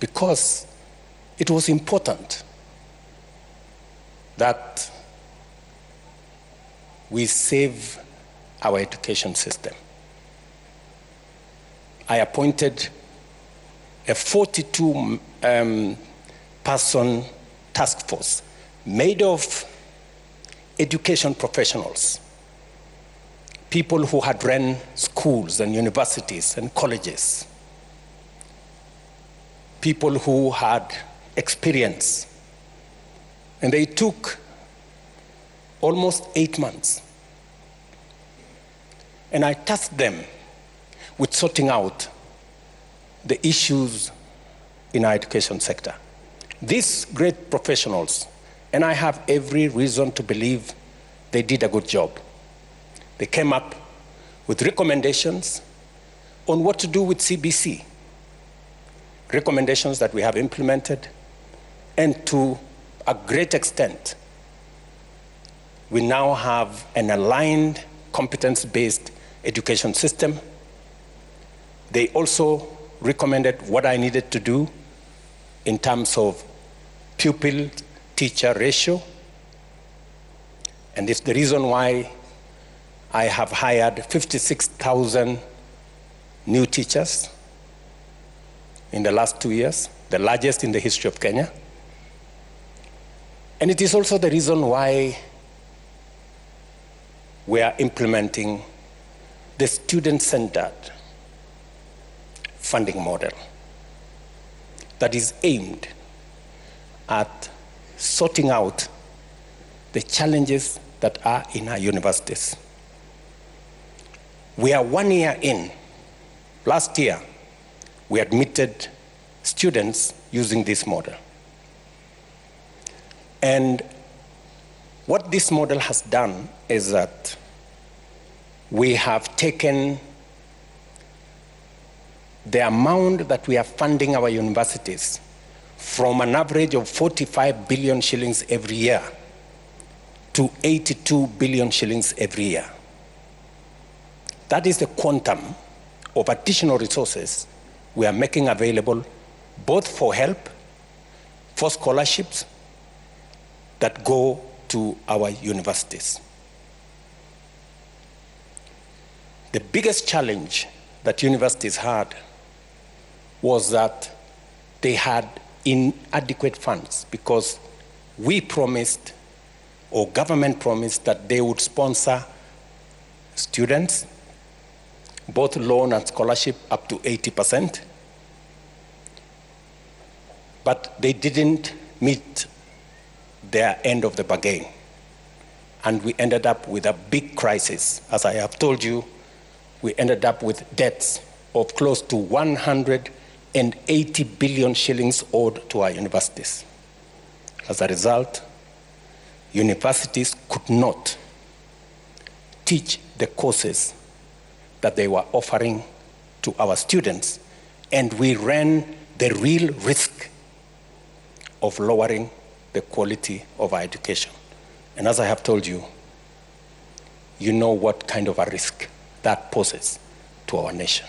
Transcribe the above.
because it was important that we save our education system. I appointed a 42-person task force made of education professionals, people who had run schools and universities and colleges, people who had experience. And they took almost 8 months. And I tasked them with sorting out the issues in our education sector. These great professionals, and I have every reason to believe they did a good job. They came up with recommendations on what to do with CBC, recommendations that we have implemented, and to a great extent, we now have an aligned, competence-based education system. They also recommended what I needed to do in terms of pupil-teacher ratio. And it's the reason why I have hired 56,000 new teachers in the last 2 years, the largest in the history of Kenya. And it is also the reason why we are implementing the student-centered funding model that is aimed at sorting out the challenges that are in our universities. We are 1 year in. Last year, we admitted students using this model. And what this model has done is that we have taken the amount that we are funding our universities from an average of 45 billion shillings every year to 82 billion shillings every year. That is the quantum of additional resources we are making available both for help, for scholarships that go to our universities. The biggest challenge that universities had was that they had inadequate funds because we promised, or government promised, that they would sponsor students, both loan and scholarship, up to 80%. But they didn't meet their end of the bargain. And we ended up with a big crisis. As I have told you, we ended up with debts of close to 180 billion shillings owed to our universities. As a result, universities could not teach the courses that they were offering to our students, and we ran the real risk of lowering the quality of our education. And as I have told you, you know what kind of a risk that poses to our nation.